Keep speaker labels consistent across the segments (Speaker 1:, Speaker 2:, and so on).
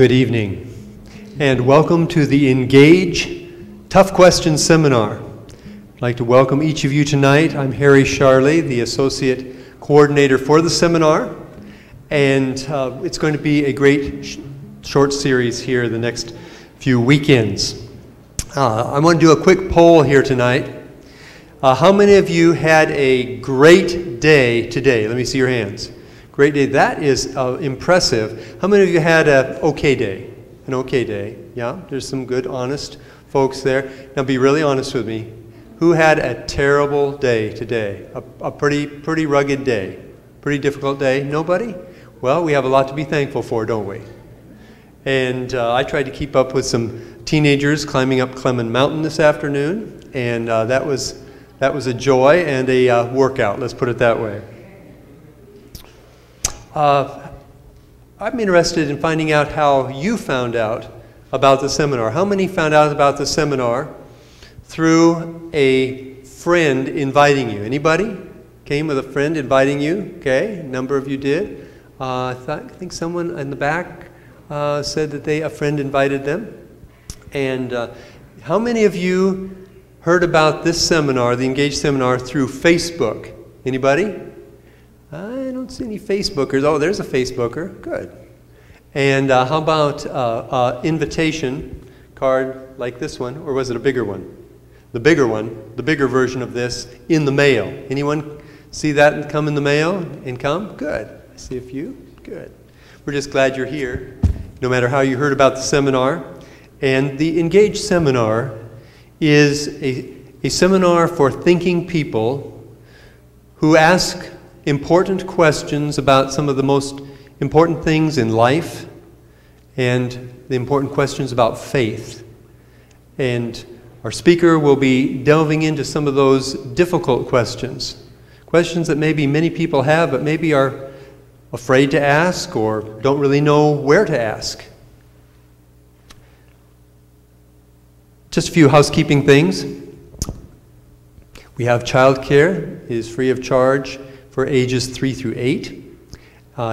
Speaker 1: Good evening, and welcome to the Engage Tough Questions Seminar. I'd like to welcome each of you tonight. I'm Harry Sharley, the Associate Coordinator for the seminar, and it's going to be a great short series here the next few weekends. I want to do a quick poll here tonight. How many of you had a great day today? Let me see your hands. Great day. That is impressive. How many of you had an okay day? An okay day. Yeah, there's some good, honest folks there. Now be really honest with me. Who had a terrible day today? A pretty rugged day? Pretty difficult day? Nobody? Well, we have a lot to be thankful for, don't we? And I tried to keep up with some teenagers climbing up Clement Mountain this afternoon, and that was a joy and a workout, let's put it that way. I'm interested in finding out how you found out about the seminar. How many found out about the seminar through a friend inviting you? Anybody came with a friend inviting you? Okay, a number of you did. I think someone in the back said that a friend invited them. And how many of you heard about this seminar, the Engage seminar, through Facebook? Anybody? I don't see any Facebookers. Oh, there's a Facebooker. Good. And how about invitation card like this one, or was it a bigger one? The bigger one, the bigger version of this in the mail. Anyone see that come in the mail and come? Good. I see a few. Good. We're just glad you're here, no matter how you heard about the seminar. And the Engage seminar is a seminar for thinking people who ask important questions about some of the most important things in life and the important questions about faith. And our speaker will be delving into some of those difficult questions, questions that maybe many people have but maybe are afraid to ask or don't really know where to ask. Just a few housekeeping things. We have childcare. It is free of charge for ages 3 through 8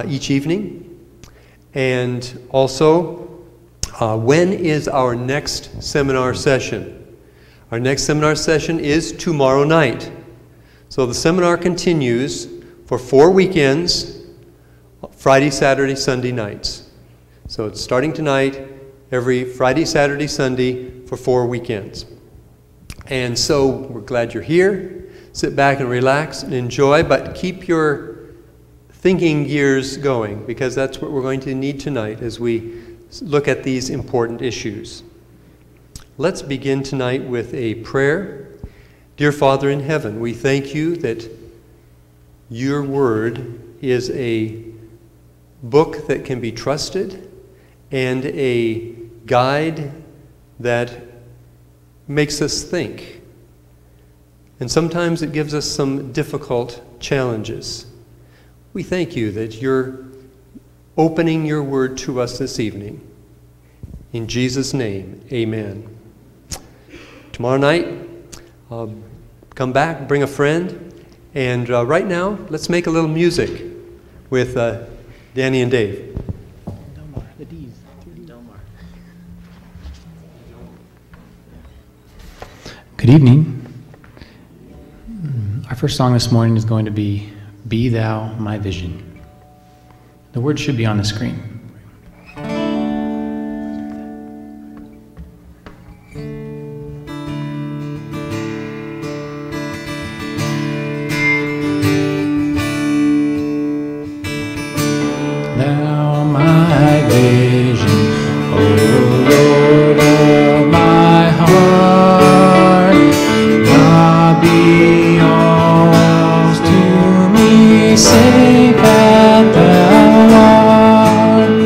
Speaker 1: each evening. And also, when is our next seminar session? Our next seminar session is tomorrow night. So the seminar continues for 4 weekends, Friday, Saturday, Sunday nights. So it's starting tonight, every Friday, Saturday, Sunday for 4 weekends. And so we're glad you're here. Sit back and relax and enjoy, but keep your thinking gears going, because that's what we're going to need tonight as we look at these important issues. Let's begin tonight with a prayer. Dear Father in heaven, we thank you that your word is a book that can be trusted and a guide that makes us think. And sometimes it gives us some difficult challenges. We thank you that you're opening your word to us this evening. In Jesus' name, amen. Tomorrow night, come back, bring a friend, and right now, let's make a little music with Danny and Dave.
Speaker 2: Delmar, the D's, Delmar. Good evening. Our first song this morning is going to be Thou My Vision. The words should be on the screen. Thou my vision, O Lord of my heart, God be all to me, save that thou art.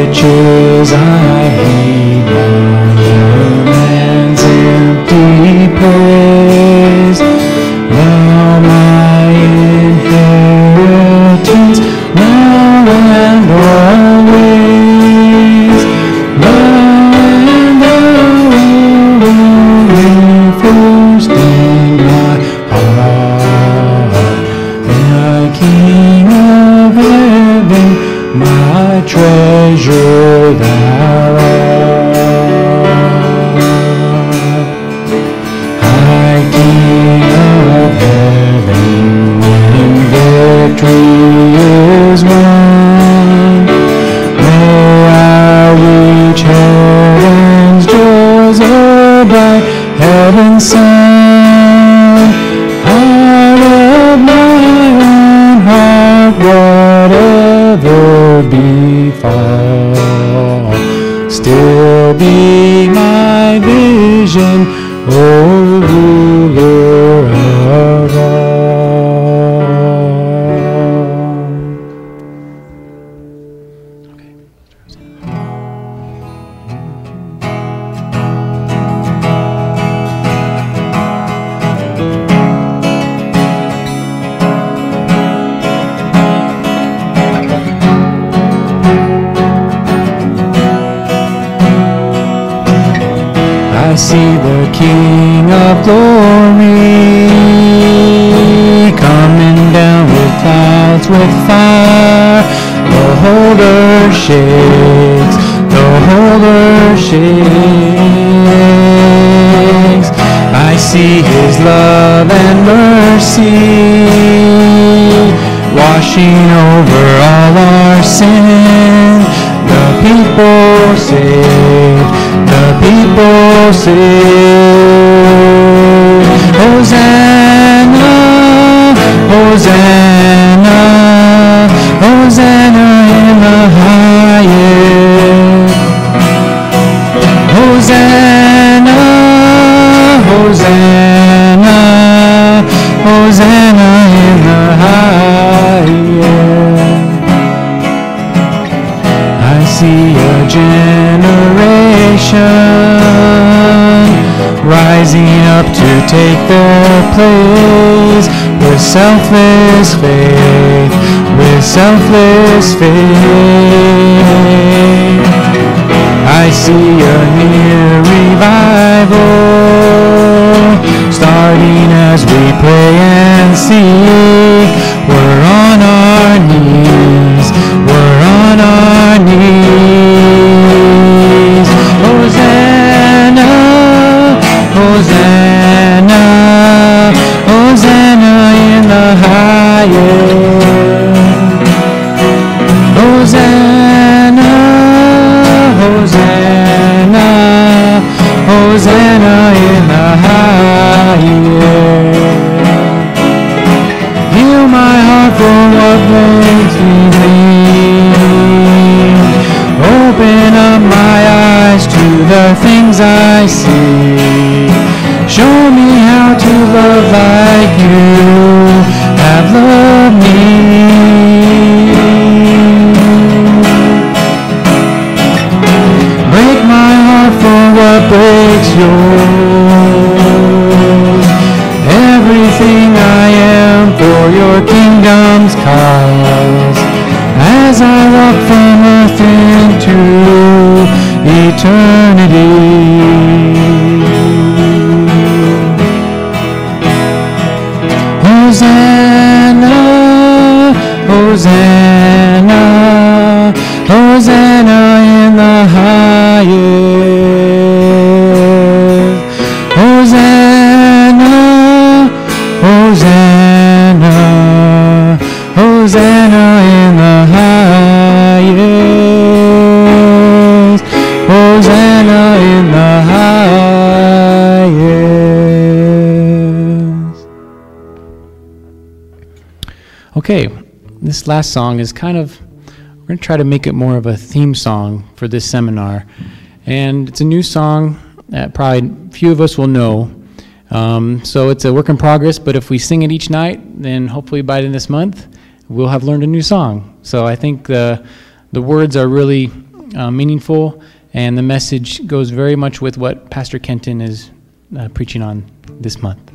Speaker 2: riches I hate, now man's empty praise, now my inheritance, now and always, now and always, first in my heart, my King of heaven, my treasure thou art. High King of heaven, when victory is won, may I reach heaven's joys abide, heaven's sun, heart of my own heart, whatever befall, still be my vision, O ruler of all. I see the King of glory coming down with clouds with fire. The whole earth shakes, the whole earth shakes. I see His love and mercy washing over all our sin. The people saved, the people saved. Hosanna, Hosanna, Hosanna in the highest. Hosanna, Hosanna, Hosanna in the highest. I see a generation rising up to take their place with selfless faith, with selfless faith. I see a near revival starting as we pray and seek. We're on our knees, we're on our knees. Hosanna, Hosanna, Hosanna in the highest. Hosanna, Hosanna, Hosanna in the highest. Heal my heart for what makes me bleed. Open up my eyes to the things I see. Show me how to love like you have loved me. Break my heart for what breaks yours. Everything I am for your kingdom's cause, as I walk from earth into eternity. Hosanna, Hosanna, Hosanna in the highest. Hosanna, Hosanna, Hosanna in the highest. Hosanna in the highest. Okay, this last song is kind of, we're going to try to make it more of a theme song for this seminar. And it's a new song that probably few of us will know. So it's a work in progress, but if we sing it each night, then hopefully by the end of this month, we'll have learned a new song. So I think the words are really meaningful, and the message goes very much with what Pastor Kenton is preaching on this month.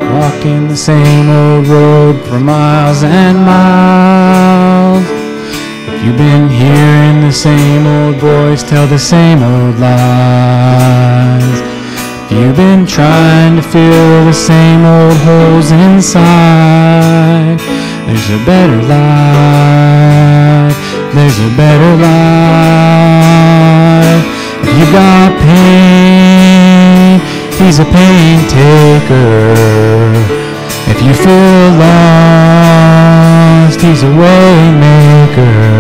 Speaker 2: Walking the same old road for miles and miles. If you've been hearing the same old voice tell the same old lies. If you've been trying to fill the same old holes inside, there's a better life. There's a better life. If you've got pain, He's a pain taker. If you feel lost, He's a way maker.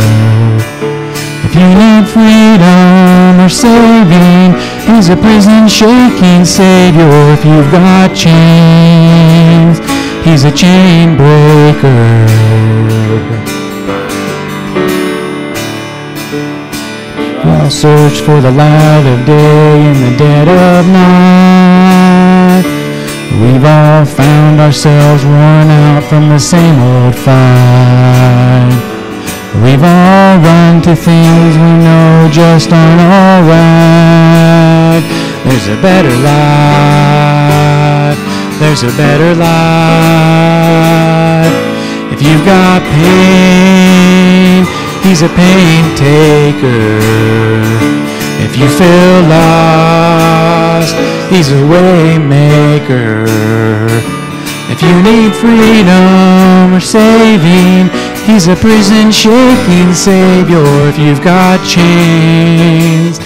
Speaker 2: If you need freedom or saving, He's a prison shaking Savior. If you've got chains, He's a chain breaker. I'll search for the light of day in the dead of night. We've all found ourselves worn out from the same old fight. We've all run to things we know just aren't alright. There's a better life. There's a better life. If you've got pain, He's a pain taker. If you feel lost, He's a way maker. If you need freedom or saving, He's a prison shaking Savior. If you've got chains,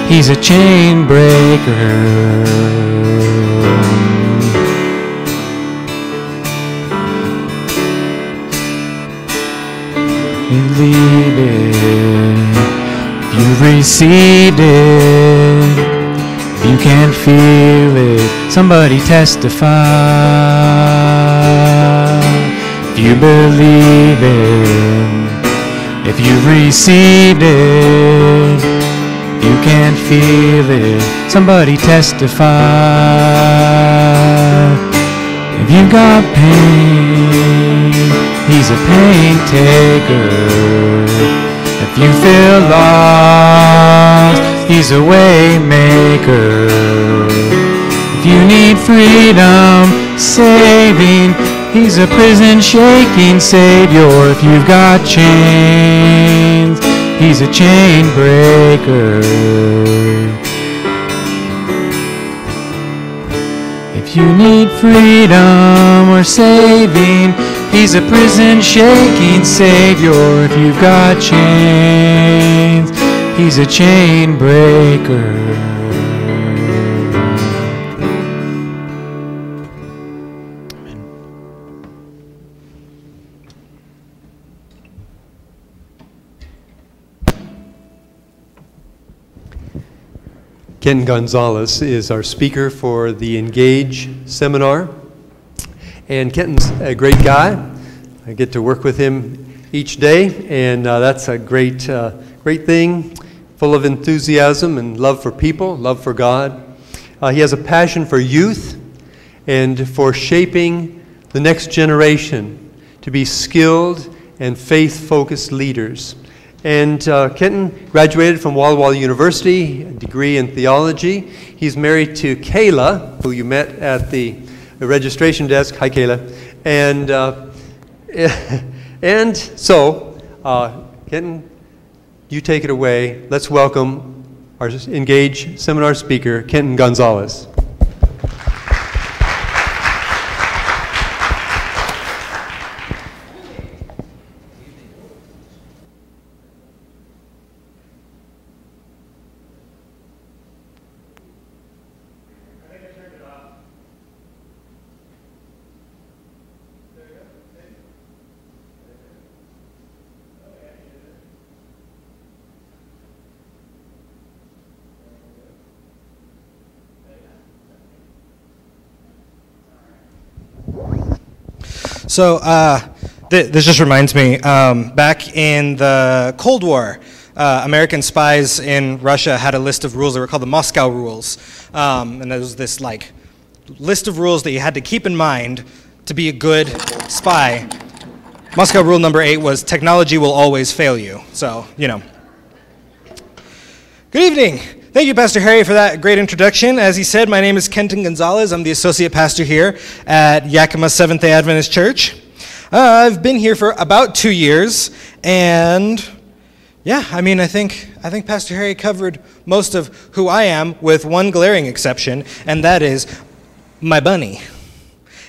Speaker 2: He's a chain breaker. Believe it, if you've received it, if you can't feel it, somebody testify. If you believe it, if you've received it, if you can't feel it, somebody testify. If you've got pain, He's a pain taker. If you feel lost, He's a way maker. If you need freedom, saving, He's a prison shaking Savior. If you've got chains, He's a chain breaker. If you need freedom or saving, He's a prison shaking Savior. If you've got chains, He's a chain breaker.
Speaker 1: Ken Gonzalez is our speaker for the Engage seminar. And Kenton's a great guy. I get to work with him each day, and that's a great thing, full of enthusiasm and love for people, love for God. He has a passion for youth and for shaping the next generation to be skilled and faith-focused leaders. And Kenton graduated from Walla Walla University, a degree in theology. He's married to Kayla, who you met at the registration desk. Hi, Kayla. And so, Kenton, you take it away. Let's welcome our Engage seminar speaker, Kenton Gonzalez.
Speaker 3: So this just reminds me, back in the Cold War, American spies in Russia had a list of rules that were called the Moscow Rules. And there was this like list of rules that you had to keep in mind to be a good spy. Moscow Rule number 8 was technology will always fail you. So, you know. Good evening. Thank you, Pastor Harry, for that great introduction. As he said, my name is Kenton Gonzalez. I'm the associate pastor here at Yakima Seventh-day Adventist Church. I've been here for about 2 years, and yeah, I mean, I think Pastor Harry covered most of who I am, with one glaring exception, and that is my bunny.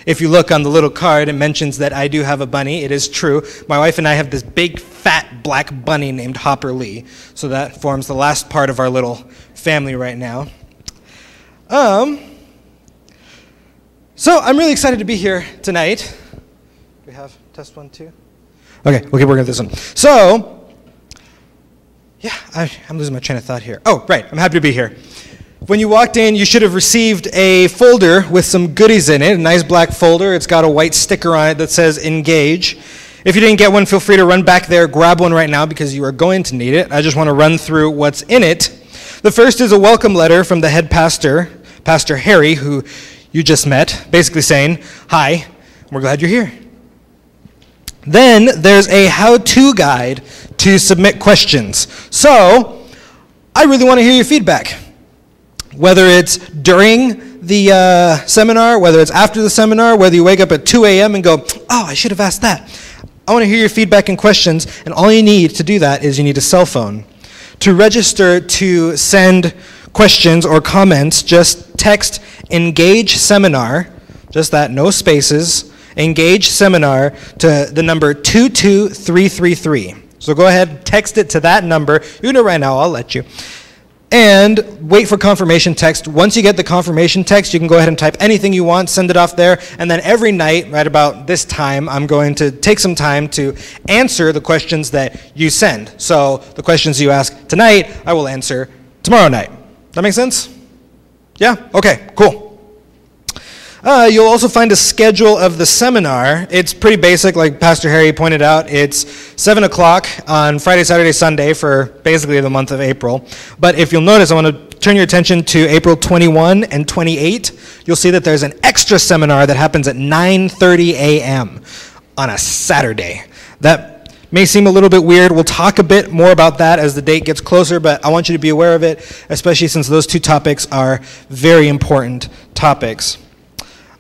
Speaker 3: If you look on the little card, it mentions that I do have a bunny. It is true. My wife and I have this big, fat, black bunny named Hopper Lee. So that forms the last part of our little family right now. So I'm really excited to be here tonight. Do we have test 1, 2? Okay, we'll keep working at this one. So, yeah, I'm losing my train of thought here. Oh, right, I'm happy to be here. When you walked in, you should have received a folder with some goodies in it, a nice black folder. It's got a white sticker on it that says Engage. If you didn't get one, feel free to run back there, grab one right now because you are going to need it. I just want to run through what's in it. The first is a welcome letter from the head pastor, Pastor Harry, who you just met, basically saying, hi, we're glad you're here. Then there's a how-to guide to submit questions. So, I really want to hear your feedback. Whether it's during the seminar, whether it's after the seminar, whether you wake up at 2 a.m. and go, oh, I should have asked that. I want to hear your feedback and questions, and all you need to do that is you need a cell phone. To register to send questions or comments, just text Engage Seminar, just that, no spaces, Engage Seminar to the number 22333. So go ahead, text it to that number. You know right now, I'll let you. And wait for confirmation text. Once you get the confirmation text, you can go ahead and type anything you want, send it off there, and then every night, right about this time, I'm going to take some time to answer the questions that you send. So the questions you ask tonight, I will answer tomorrow night. That make sense? Yeah? Okay, cool. You'll also find a schedule of the seminar. It's pretty basic, like Pastor Harry pointed out. It's 7 o'clock on Friday, Saturday, Sunday for basically the month of April. But if you'll notice, I want to turn your attention to April 21 and 28. You'll see that there's an extra seminar that happens at 9:30 a.m. on a Saturday. That may seem a little bit weird. We'll talk a bit more about that as the date gets closer, but I want you to be aware of it, especially since those two topics are very important topics.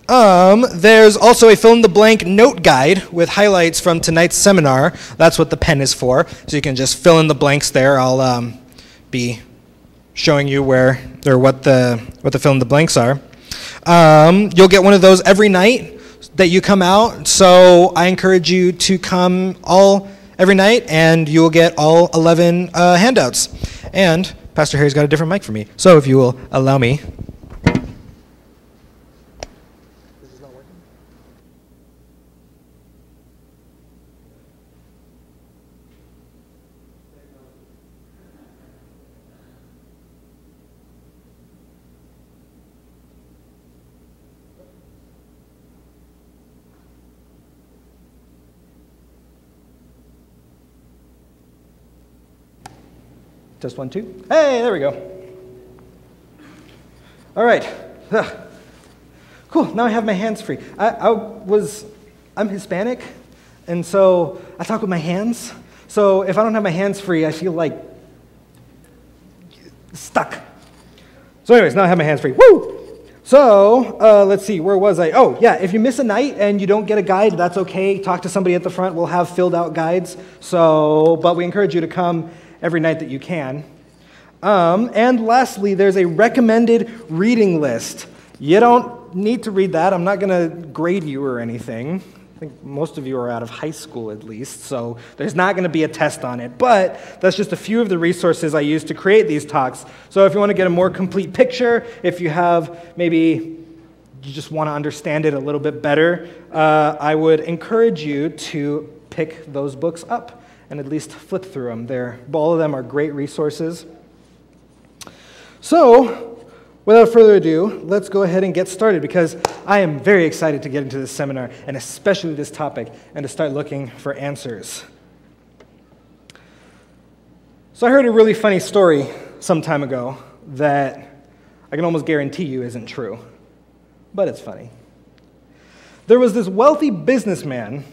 Speaker 3: There's also a fill-in-the-blank note guide with highlights from tonight's seminar. That's what the pen is for, so you can just fill in the blanks there. I'll be showing you where or what the fill-in-the-blanks are. You'll get one of those every night that you come out, so I encourage you to come every night, and you'll get all 11 handouts. And Pastor Harry's got a different mic for me, so if you will allow me. Test 1, 2. Hey, there we go. All right. Cool, now I have my hands free. I'm Hispanic, and so I talk with my hands. So if I don't have my hands free, I feel like stuck. So anyways, now I have my hands free. Woo! So, let's see, where was I? Oh, yeah, if you miss a night and you don't get a guide, that's okay. Talk to somebody at the front. We'll have filled out guides. But we encourage you to come every night that you can. And lastly, there's a recommended reading list. You don't need to read that. I'm not going to grade you or anything. I think most of you are out of high school at least, so there's not going to be a test on it. But that's just a few of the resources I use to create these talks. So if you want to get a more complete picture, if you have maybe you just want to understand it a little bit better, I would encourage you to pick those books up and at least flip through them. All of them are great resources. So, without further ado, let's go ahead and get started because I am very excited to get into this seminar and especially this topic and to start looking for answers. So I heard a really funny story some time ago that I can almost guarantee you isn't true, but it's funny. There was this wealthy businessman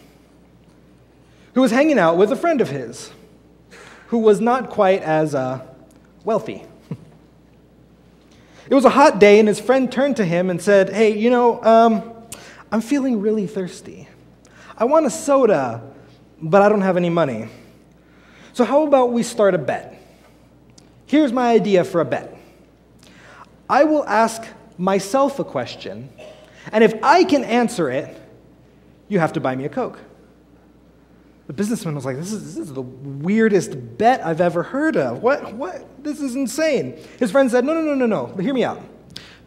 Speaker 3: who was hanging out with a friend of his who was not quite as wealthy. It was a hot day, and his friend turned to him and said, "Hey, I'm feeling really thirsty. I want a soda, but I don't have any money. So how about we start a bet? Here's my idea for a bet. I will ask myself a question, and if I can answer it, you have to buy me a Coke." The businessman was like, this is the weirdest bet I've ever heard of. What? This is insane. His friend said, no, hear me out.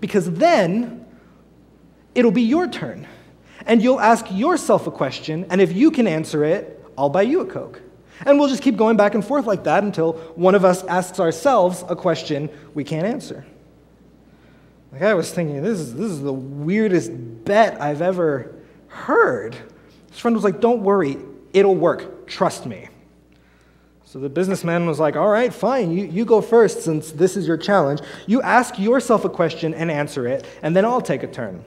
Speaker 3: Because then it'll be your turn, and you'll ask yourself a question, and if you can answer it, I'll buy you a Coke. And we'll just keep going back and forth like that until one of us asks ourselves a question we can't answer. Like, I was thinking, this is the weirdest bet I've ever heard. His friend was like, don't worry, it'll work, trust me. So the businessman was like, all right, fine, you go first since this is your challenge. You ask yourself a question and answer it, and then I'll take a turn.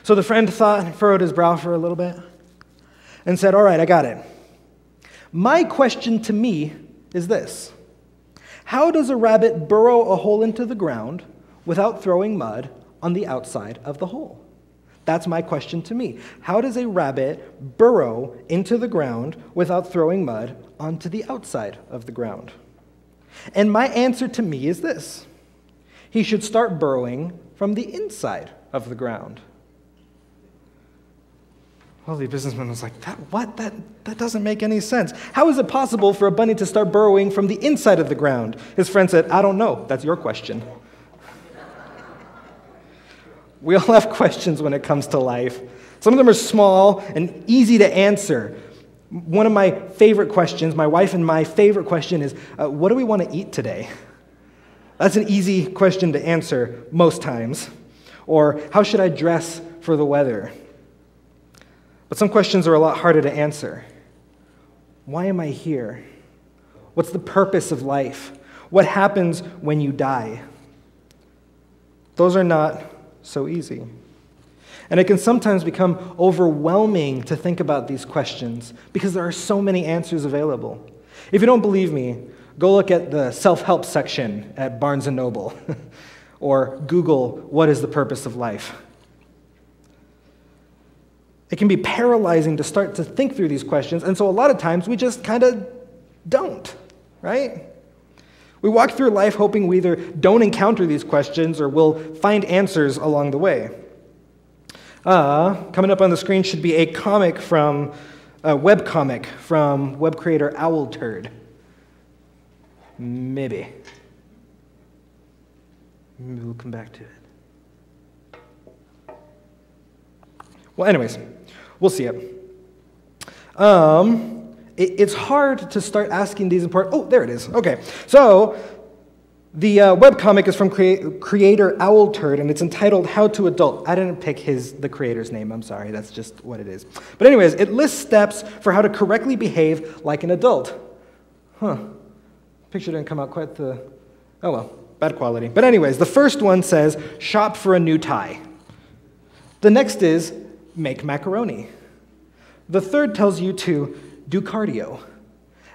Speaker 3: So the friend thought and furrowed his brow for a little bit and said, all right, I got it. My question to me is this: how does a rabbit burrow a hole into the ground without throwing mud on the outside of the hole? That's my question to me. How does a rabbit burrow into the ground without throwing mud onto the outside of the ground? And my answer to me is this: he should start burrowing from the inside of the ground. Well, the businessman was like, That doesn't make any sense. How is it possible for a bunny to start burrowing from the inside of the ground? His friend said, I don't know. That's your question. We all have questions when it comes to life. Some of them are small and easy to answer. One of my favorite questions, my wife and my favorite question is, what do we want to eat today? That's an easy question to answer most times. Or, how should I dress for the weather? But some questions are a lot harder to answer. Why am I here? What's the purpose of life? What happens when you die? Those are not so easy. And it can sometimes become overwhelming to think about these questions because there are so many answers available. If you don't believe me, go look at the self-help section at Barnes & Noble or Google, what is the purpose of life? It can be paralyzing to start to think through these questions, and so a lot of times we just kind of don't, right? We walk through life hoping we either don't encounter these questions or we'll find answers along the way. Coming up on the screen should be a webcomic from web creator Owlturd. Maybe we'll come back to it. Well, anyways, we'll see it. It's hard to start asking these important... Oh, there it is. Okay. So, the webcomic is from creator Owlturd, and it's entitled How to Adult. I didn't pick the creator's name. I'm sorry. That's just what it is. But anyways, it lists steps for how to correctly behave like an adult. Picture didn't come out quite the... Oh, well, bad quality. But anyways, the first one says, shop for a new tie. The next is, make macaroni. The third tells you to do cardio.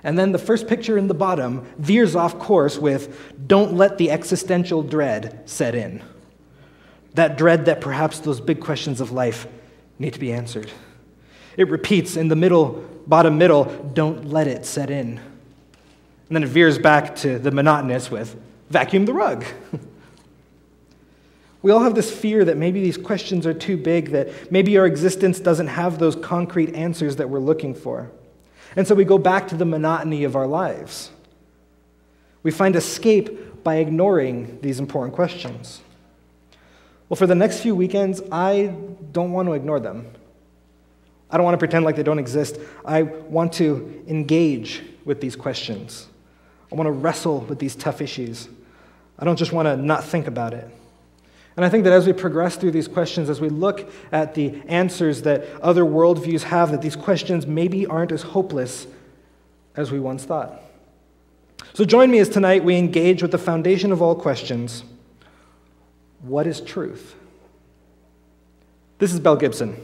Speaker 3: And then the first picture in the bottom veers off course with, don't let the existential dread set in. That dread that perhaps those big questions of life need to be answered. It repeats in the bottom middle, don't let it set in. And then it veers back to the monotonous with, vacuum the rug. We all have this fear that maybe these questions are too big, that maybe our existence doesn't have those concrete answers that we're looking for. And so we go back to the monotony of our lives. We find escape by ignoring these important questions. Well, for the next few weekends, I don't want to ignore them. I don't want to pretend like they don't exist. I want to engage with these questions. I want to wrestle with these tough issues. I don't just want to not think about it. And I think that as we progress through these questions, as we look at the answers that other worldviews have, that these questions maybe aren't as hopeless as we once thought. So join me as tonight we engage with the foundation of all questions. What is truth? This is Belle Gibson.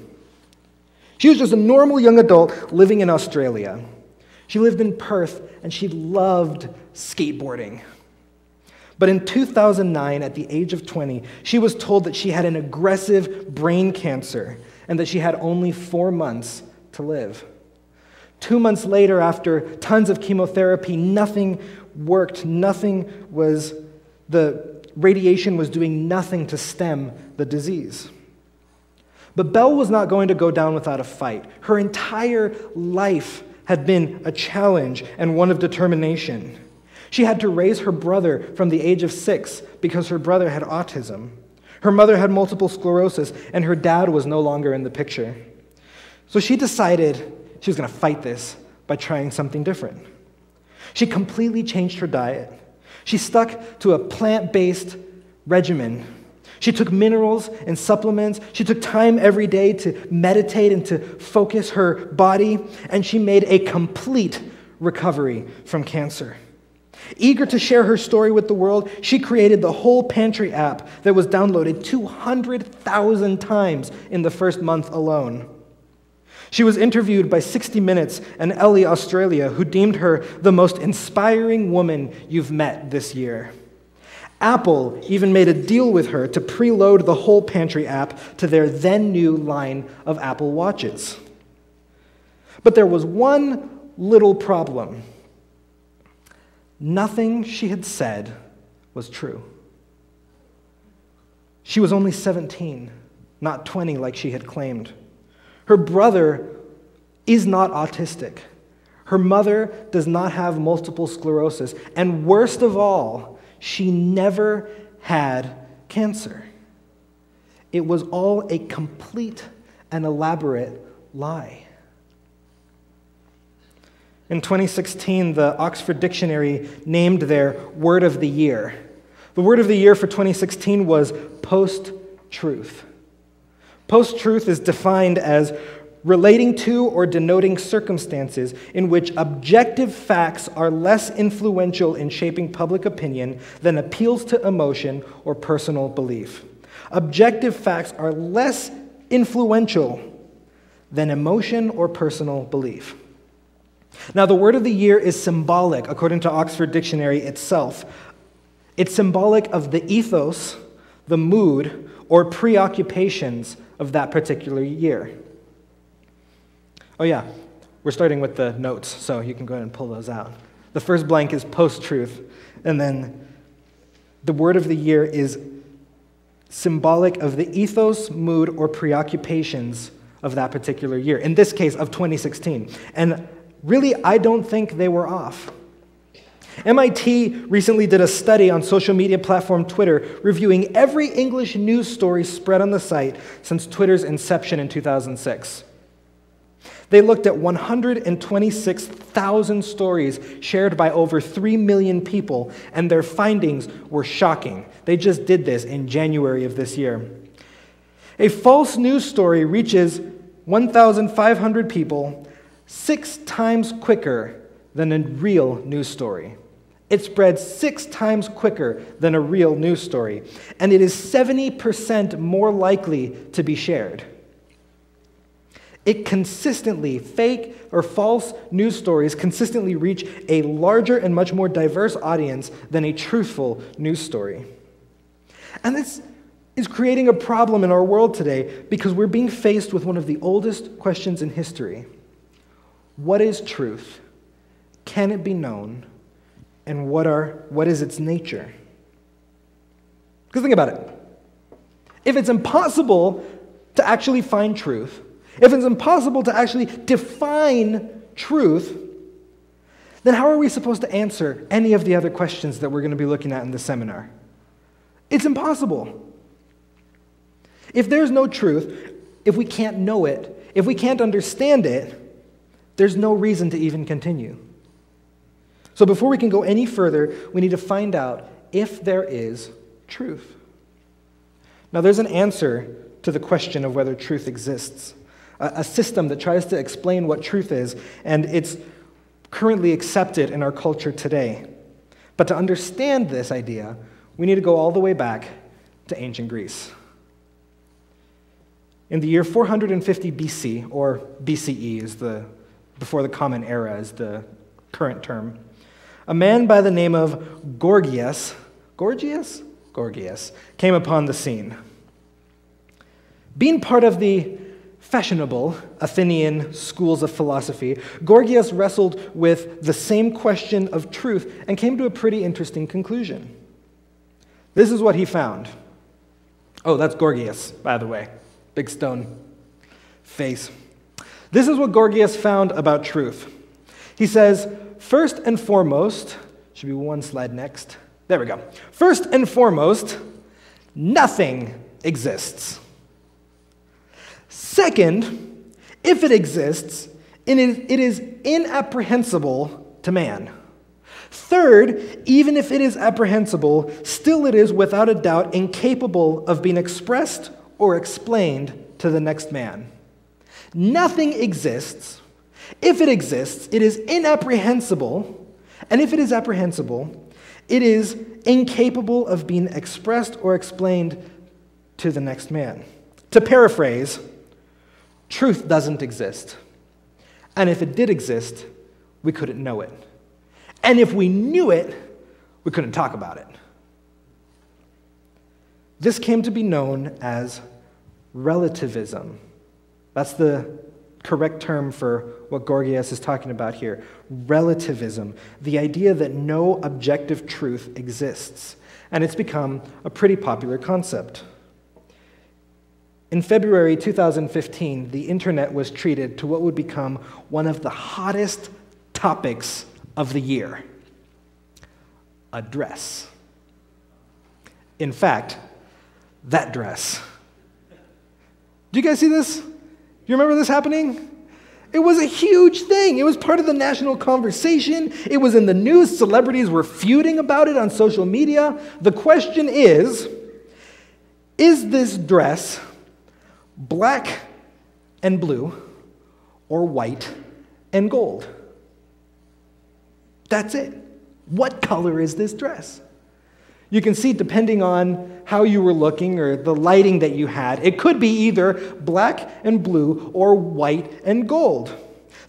Speaker 3: She was just a normal young adult living in Australia. She lived in Perth, and she loved skateboarding. But in 2009, at the age of 20, she was told that she had an aggressive brain cancer and that she had only 4 months to live. 2 months later, after tons of chemotherapy, nothing worked. The radiation was doing nothing to stem the disease. But Belle was not going to go down without a fight. Her entire life had been a challenge and one of determination. She had to raise her brother from the age of 6 because her brother had autism. Her mother had multiple sclerosis, and her dad was no longer in the picture. So she decided she was going to fight this by trying something different. She completely changed her diet. She stuck to a plant-based regimen. She took minerals and supplements. She took time every day to meditate and to focus her body, and she made a complete recovery from cancer. Eager to share her story with the world, she created the Whole Pantry app that was downloaded 200,000 times in the first month alone. She was interviewed by 60 Minutes and Elle Australia, who deemed her the most inspiring woman you've met this year. Apple even made a deal with her to preload the Whole Pantry app to their then-new line of Apple Watches. But there was one little problem. Nothing she had said was true. She was only 17, not 20 like she had claimed. Her brother is not autistic. Her mother does not have multiple sclerosis. And worst of all, she never had cancer. It was all a complete and elaborate lie. In 2016, the Oxford Dictionary named their word of the year. The word of the year for 2016 was post-truth. Post-truth is defined as relating to or denoting circumstances in which objective facts are less influential in shaping public opinion than appeals to emotion or personal belief. Objective facts are less influential than emotion or personal belief. Now, the word of the year is symbolic, according to Oxford Dictionary itself. It's symbolic of the ethos, the mood, or preoccupations of that particular year. Oh yeah, we're starting with the notes, so you can go ahead and pull those out. The first blank is post-truth, and then the word of the year is symbolic of the ethos, mood, or preoccupations of that particular year, in this case of 2016. And really, I don't think they were off. MIT recently did a study on social media platform Twitter, reviewing every English news story spread on the site since Twitter's inception in 2006. They looked at 126,000 stories shared by over 3 million people, and their findings were shocking. They just did this in January of this year. A false news story reaches 1,500 people 6 times quicker than a real news story. It spreads 6 times quicker than a real news story, and it is 70% more likely to be shared. It consistently, fake or false news stories consistently reach a larger and much more diverse audience than a truthful news story. And this is creating a problem in our world today because we're being faced with one of the oldest questions in history. What is truth? Can it be known? And what is its nature? Because think about it. If it's impossible to actually find truth, if it's impossible to actually define truth, then how are we supposed to answer any of the other questions that we're going to be looking at in this seminar? It's impossible. If there's no truth, if we can't know it, if we can't understand it, there's no reason to even continue. So before we can go any further, we need to find out if there is truth. Now, there's an answer to the question of whether truth exists, a system that tries to explain what truth is, and it's currently accepted in our culture today. But to understand this idea, we need to go all the way back to ancient Greece. In the year 450 BC, or BCE is before the Common Era is the current term, a man by the name of Gorgias came upon the scene. Being part of the fashionable Athenian schools of philosophy, Gorgias wrestled with the same question of truth and came to a pretty interesting conclusion. This is what he found. Oh, that's Gorgias, by the way. Big stone face. This is what Gorgias found about truth. He says, first and foremost, should be one slide next. There we go. First and foremost, nothing exists. Second, if it exists, it is inapprehensible to man. Third, even if it is apprehensible, still it is without a doubt incapable of being expressed or explained to the next man. Nothing exists. If it exists, it is inapprehensible, and if it is apprehensible, it is incapable of being expressed or explained to the next man. To paraphrase, truth doesn't exist. And if it did exist, we couldn't know it. And if we knew it, we couldn't talk about it. This came to be known as relativism. That's the correct term for what Gorgias is talking about here. Relativism, the idea that no objective truth exists. And it's become a pretty popular concept. In February 2015, the internet was treated to what would become one of the hottest topics of the year: a dress. In fact, that dress. Do you guys see this? Do you remember this happening? It was a huge thing. It was part of the national conversation. It was in the news. Celebrities were feuding about it on social media. The question is this dress black and blue or white and gold? That's it. What color is this dress? You can see, depending on how you were looking or the lighting that you had, it could be either black and blue or white and gold.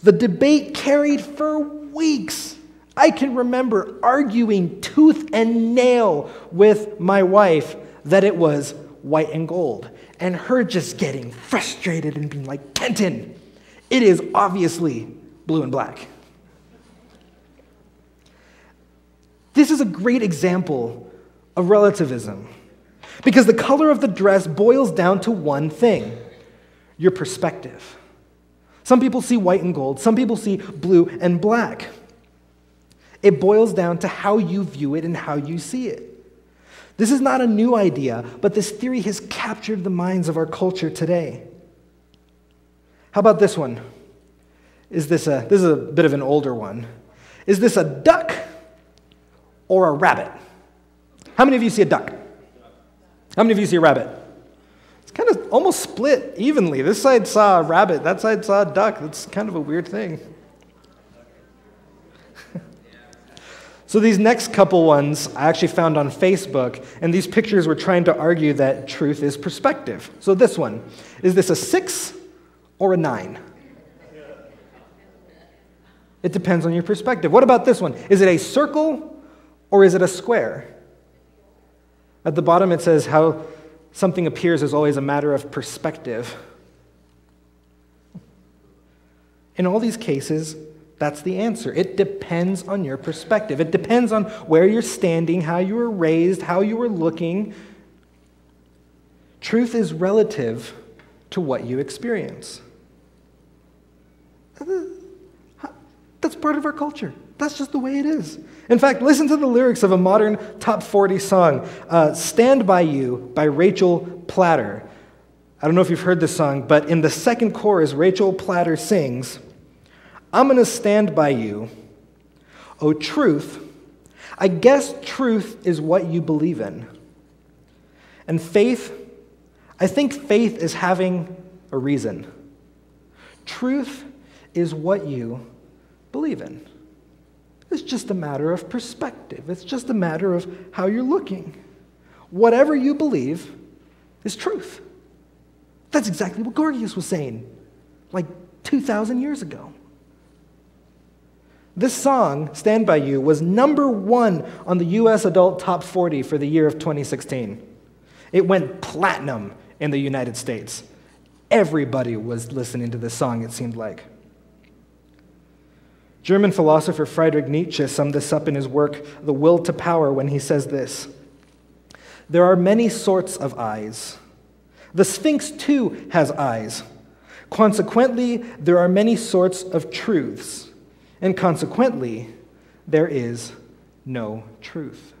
Speaker 3: The debate carried for weeks. I can remember arguing tooth and nail with my wife that it was white and gold, and her just getting frustrated and being like, "Kenton, it is obviously blue and black." This is a great example of relativism, because the color of the dress boils down to one thing: your perspective. Some people see white and gold, some people see blue and black. It boils down to how you view it and how you see it. This is not a new idea, but this theory has captured the minds of our culture today. How about this one? This is a bit of an older one. Is this a duck or a rabbit? How many of you see a duck? How many of you see a rabbit? It's kind of almost split evenly. This side saw a rabbit, that side saw a duck. That's kind of a weird thing. So these next couple ones I actually found on Facebook, and these pictures were trying to argue that truth is perspective. So this one, is this a 6 or a 9? It depends on your perspective. What about this one? Is it a circle or is it a square? At the bottom it says how something appears is always a matter of perspective. In all these cases, that's the answer. It depends on your perspective. It depends on where you're standing, how you were raised, how you were looking. Truth is relative to what you experience. That's part of our culture. That's just the way it is. In fact, listen to the lyrics of a modern top 40 song, Stand By You by Rachel Platter. I don't know if you've heard this song, but in the second chorus, Rachel Platter sings, "I'm going to stand by you. Oh, truth, I guess truth is what you believe in. And faith, I think faith is having a reason. Truth is what you believe in." It's just a matter of perspective. It's just a matter of how you're looking. Whatever you believe is truth. That's exactly what Gorgias was saying, like 2,000 years ago. This song, Stand By You, was #1 on the U.S. Adult Top 40 for the year of 2016. It went platinum in the United States. Everybody was listening to this song, it seemed like. German philosopher Friedrich Nietzsche summed this up in his work, The Will to Power, when he says this: "There are many sorts of eyes. The Sphinx, too, has eyes. Consequently, there are many sorts of truths. And consequently, there is no truth."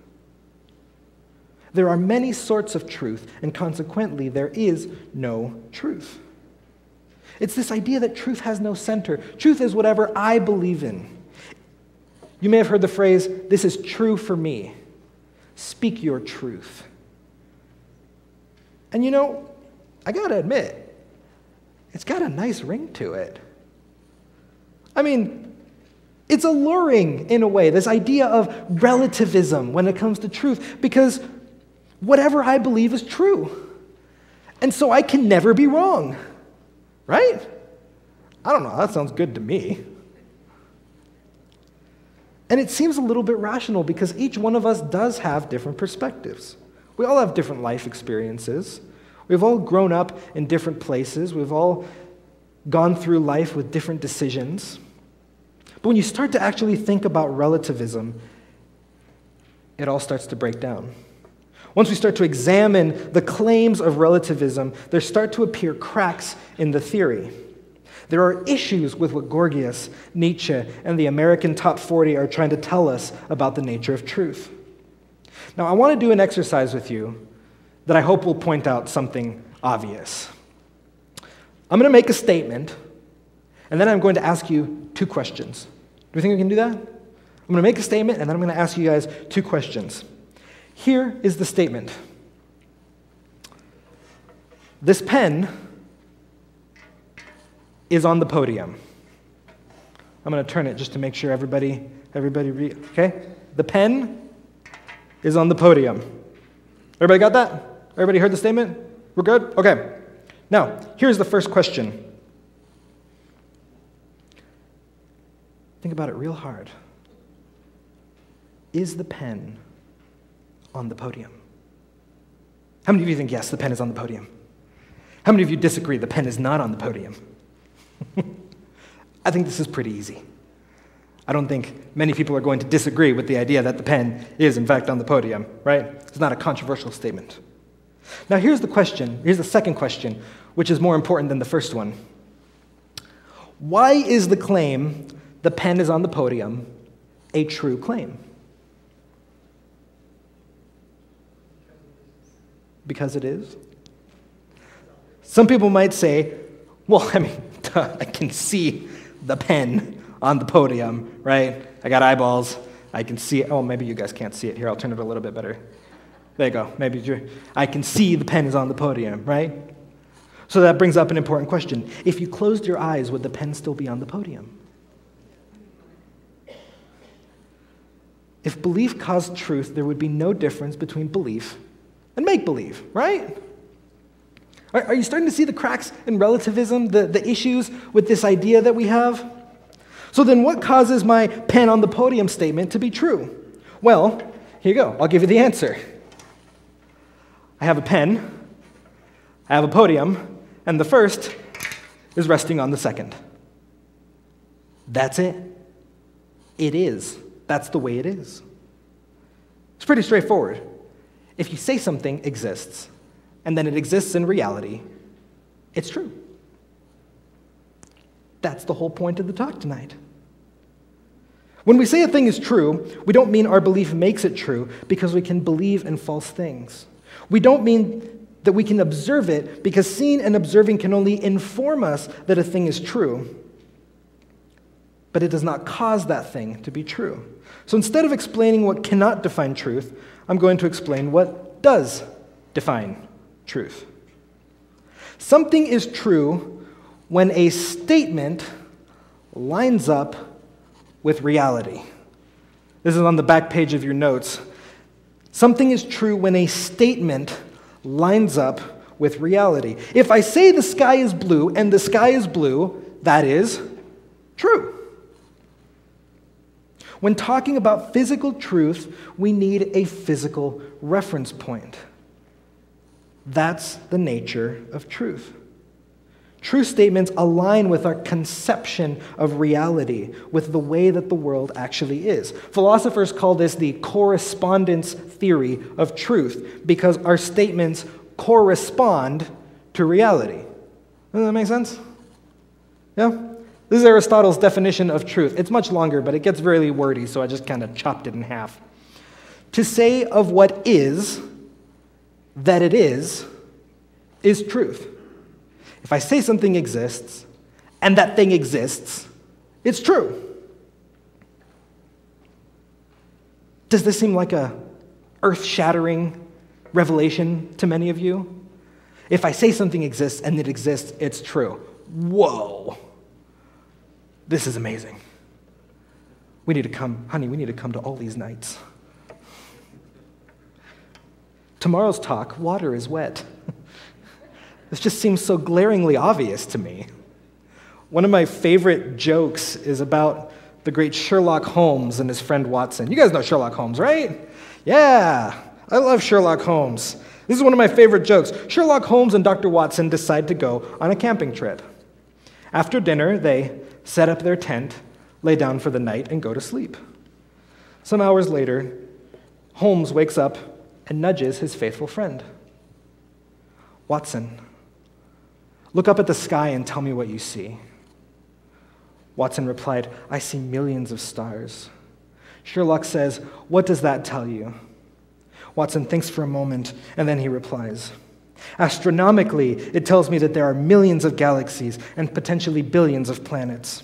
Speaker 3: There are many sorts of truth, and consequently, there is no truth. It's this idea that truth has no center. Truth is whatever I believe in. You may have heard the phrase, "This is true for me." Speak your truth. And you know, I gotta admit, it's got a nice ring to it. I mean, it's alluring in a way, this idea of relativism when it comes to truth, because whatever I believe is true. And so I can never be wrong, right? I don't know, that sounds good to me. And it seems a little bit rational because each one of us does have different perspectives. We all have different life experiences. We've all grown up in different places. We've all gone through life with different decisions. But when you start to actually think about relativism, it all starts to break down. Once we start to examine the claims of relativism, there start to appear cracks in the theory. There are issues with what Gorgias, Nietzsche, and the American Top 40 are trying to tell us about the nature of truth. Now, I want to do an exercise with you that I hope will point out something obvious. I'm going to make a statement, and then I'm going to ask you 2 questions. Do you think we can do that? I'm going to make a statement, and then I'm going to ask you guys 2 questions. Here is the statement. This pen is on the podium. I'm going to turn it just to make sure everybody read. Okay? The pen is on the podium. Everybody got that? Everybody heard the statement? We're good? Okay. Now, here's the first question. Think about it real hard. Is the pen on the podium? How many of you think, yes, the pen is on the podium? How many of you disagree the pen is not on the podium? I think this is pretty easy. I don't think many people are going to disagree with the idea that the pen is, in fact, on the podium, right? It's not a controversial statement. Now, here's the question. Here's the second question, which is more important than the first one. Why is the claim, the pen is on the podium, a true claim? Because it is? Some people might say, well, I mean, I can see the pen on the podium, right? I got eyeballs. I can see it. Oh, maybe you guys can't see it. Here, I'll turn it a little bit better. There you go. I can see the pen is on the podium, right? So that brings up an important question. If you closed your eyes, would the pen still be on the podium? If belief caused truth, there would be no difference between belief and make-believe, right? Are you starting to see the cracks in relativism, the issues with this idea that we have? So then what causes my pen on the podium statement to be true? Well, here you go. I'll give you the answer. I have a pen, I have a podium, and the first is resting on the second. That's it. It is. That's the way it is. It's pretty straightforward. If you say something exists, and then it exists in reality, it's true. That's the whole point of the talk tonight. When we say a thing is true, we don't mean our belief makes it true because we can believe in false things. We don't mean that we can observe it because seeing and observing can only inform us that a thing is true, but it does not cause that thing to be true. So instead of explaining what cannot define truth, I'm going to explain what does define truth. Something is true when a statement lines up with reality. This is on the back page of your notes. Something is true when a statement lines up with reality. If I say the sky is blue and the sky is blue, that is true. When talking about physical truth, we need a physical reference point. That's the nature of truth. True statements align with our conception of reality, with the way that the world actually is. Philosophers call this the correspondence theory of truth, because our statements correspond to reality. Does that make sense? Yeah? This is Aristotle's definition of truth. It's much longer, but it gets very wordy, so I just kind of chopped it in half. To say of what is that it is truth. If I say something exists, and that thing exists, it's true. Does this seem like a earth-shattering revelation to many of you? If I say something exists and it exists, it's true. Whoa. This is amazing. We need to come, honey, we need to come to all these nights. Tomorrow's talk, water is wet. This just seems so glaringly obvious to me. One of my favorite jokes is about the great Sherlock Holmes and his friend Watson. You guys know Sherlock Holmes, right? Yeah, I love Sherlock Holmes. This is one of my favorite jokes. Sherlock Holmes and Dr. Watson decide to go on a camping trip. After dinner, they set up their tent, lay down for the night, and go to sleep. Some hours later, Holmes wakes up and nudges his faithful friend. Watson, look up at the sky and tell me what you see. Watson replied, I see millions of stars. Sherlock says, what does that tell you? Watson thinks for a moment, and then he replies, astronomically, it tells me that there are millions of galaxies and potentially billions of planets.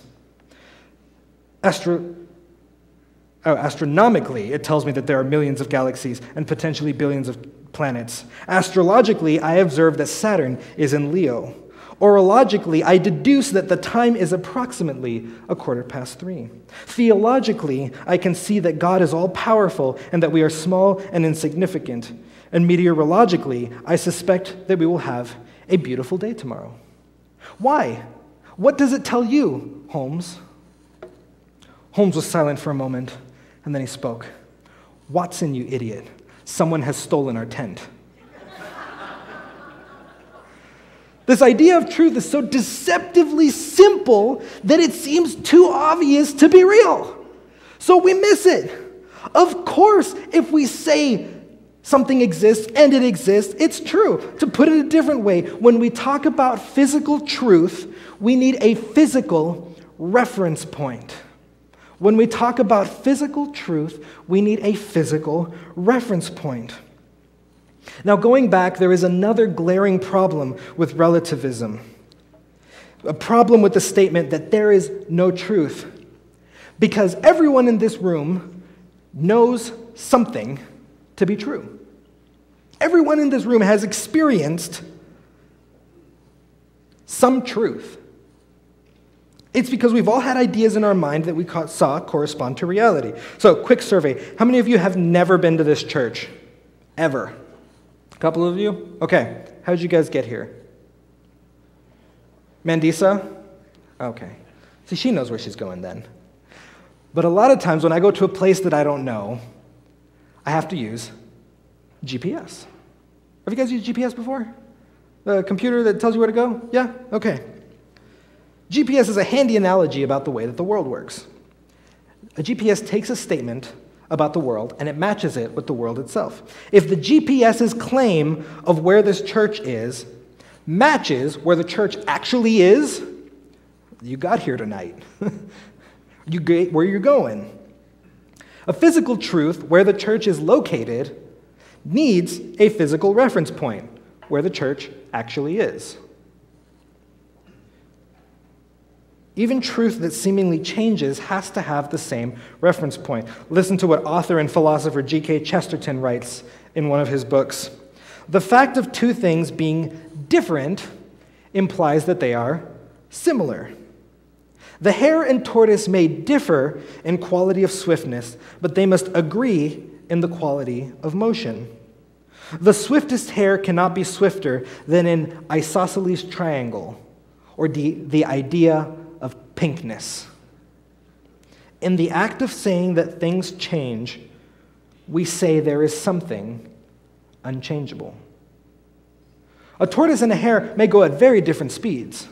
Speaker 3: Astronomically, it tells me that there are millions of galaxies and potentially billions of planets. Astrologically, I observe that Saturn is in Leo. Orologically, I deduce that the time is approximately 3:15. Theologically, I can see that God is all-powerful and that we are small and insignificant. And meteorologically, I suspect that we will have a beautiful day tomorrow. Why? What does it tell you, Holmes? Holmes was silent for a moment, and then he spoke. Watson, you idiot. Someone has stolen our tent. This idea of truth is so deceptively simple that it seems too obvious to be real. So we miss it. Of course, if we say something exists and it exists, it's true. To put it a different way, when we talk about physical truth, we need a physical reference point. When we talk about physical truth, we need a physical reference point. Now, going back, there is another glaring problem with relativism. A problem with the statement that there is no truth. Because everyone in this room knows something to be true. Everyone in this room has experienced some truth. It's because we've all had ideas in our mind that we saw correspond to reality. So, quick survey. How many of you have never been to this church? Ever? A couple of you? Okay. How did you guys get here? Mandisa? Okay. See, she knows where she's going then. But a lot of times when I go to a place that I don't know, I have to use GPS. Have you guys used GPS before? The computer that tells you where to go? Yeah? Okay. GPS is a handy analogy about the way that the world works. A GPS takes a statement about the world and it matches it with the world itself. If the GPS's claim of where this church is matches where the church actually is, you got here tonight. You get where you're going. A physical truth, where the church is located, needs a physical reference point, where the church actually is. Even truth that seemingly changes has to have the same reference point. Listen to what author and philosopher G.K. Chesterton writes in one of his books. The fact of two things being different implies that they are similar. The hare and tortoise may differ in quality of swiftness, but they must agree in the quality of motion. The swiftest hare cannot be swifter than an isosceles triangle, or the idea of pinkness. In the act of saying that things change, we say there is something unchangeable. A tortoise and a hare may go at very different speeds,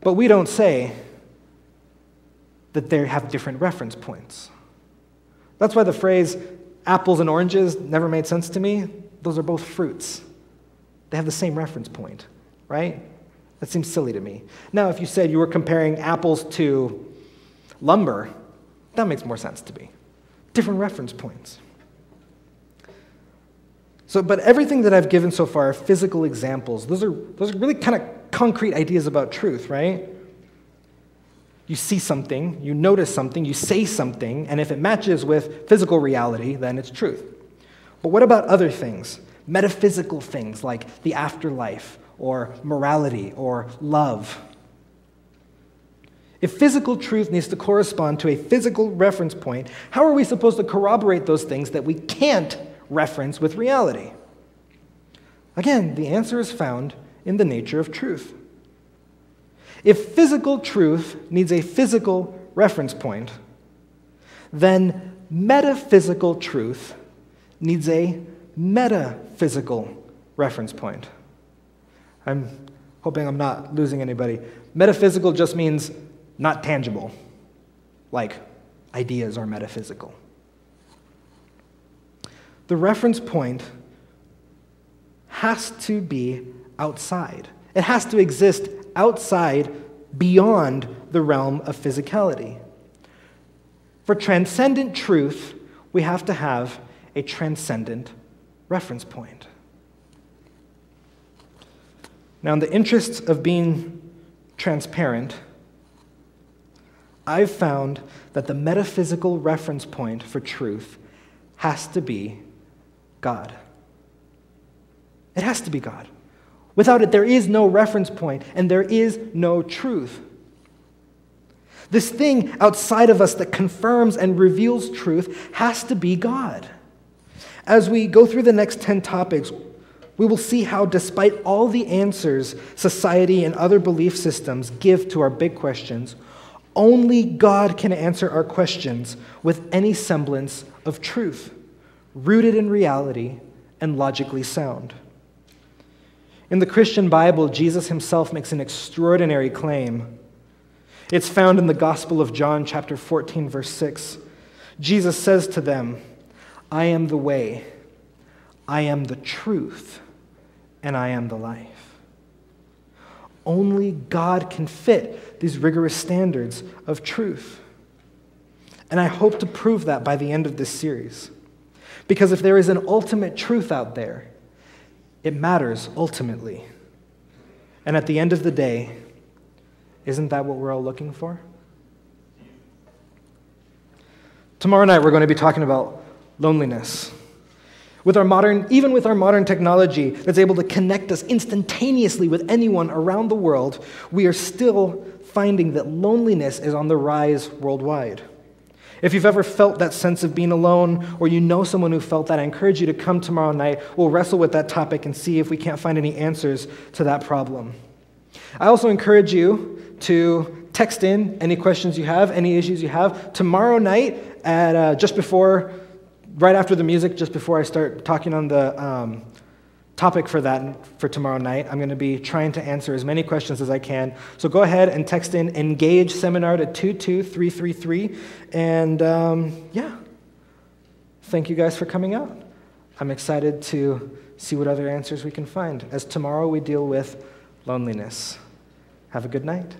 Speaker 3: but we don't say that they have different reference points. That's why the phrase apples and oranges never made sense to me. Those are both fruits. They have the same reference point, right? That seems silly to me. Now, if you said you were comparing apples to lumber, that makes more sense to me. Different reference points. But everything that I've given so far are physical examples. Those are really kind of concrete ideas about truth, right? You see something, you notice something, you say something, and if it matches with physical reality, then it's truth. But what about other things? Metaphysical things like the afterlife, or morality, or love. If physical truth needs to correspond to a physical reference point, how are we supposed to corroborate those things that we can't reference with reality? Again, the answer is found in the nature of truth. If physical truth needs a physical reference point, then metaphysical truth needs a metaphysical reference point. I'm hoping I'm not losing anybody. Metaphysical just means not tangible, like ideas are metaphysical. The reference point has to be outside. It has to exist outside, beyond the realm of physicality. For transcendent truth, we have to have a transcendent reference point. Now, in the interests of being transparent, I've found that the metaphysical reference point for truth has to be God. It has to be God. Without it, there is no reference point, and there is no truth. This thing outside of us that confirms and reveals truth has to be God. As we go through the next 10 topics, we will see how, despite all the answers society and other belief systems give to our big questions, only God can answer our questions with any semblance of truth, rooted in reality and logically sound. In the Christian Bible, Jesus himself makes an extraordinary claim. It's found in the Gospel of John, chapter 14, verse 6. Jesus says to them, "I am the way, I am the truth, and I am the life." Only God can fit these rigorous standards of truth. And I hope to prove that by the end of this series. Because if there is an ultimate truth out there, it matters ultimately. And at the end of the day, isn't that what we're all looking for? Tomorrow night, we're going to be talking about loneliness. Even with our modern technology that's able to connect us instantaneously with anyone around the world, we are still finding that loneliness is on the rise worldwide. If you've ever felt that sense of being alone, or you know someone who felt that, I encourage you to come tomorrow night. We'll wrestle with that topic and see if we can't find any answers to that problem. I also encourage you to text in any questions you have, any issues you have. Tomorrow night, at right after the music, just before I start talking on the topic for tomorrow night, I'm going to be trying to answer as many questions as I can. So go ahead and text in ENGAGE seminar to 22333. And thank you guys for coming out. I'm excited to see what other answers we can find as tomorrow we deal with loneliness. Have a good night.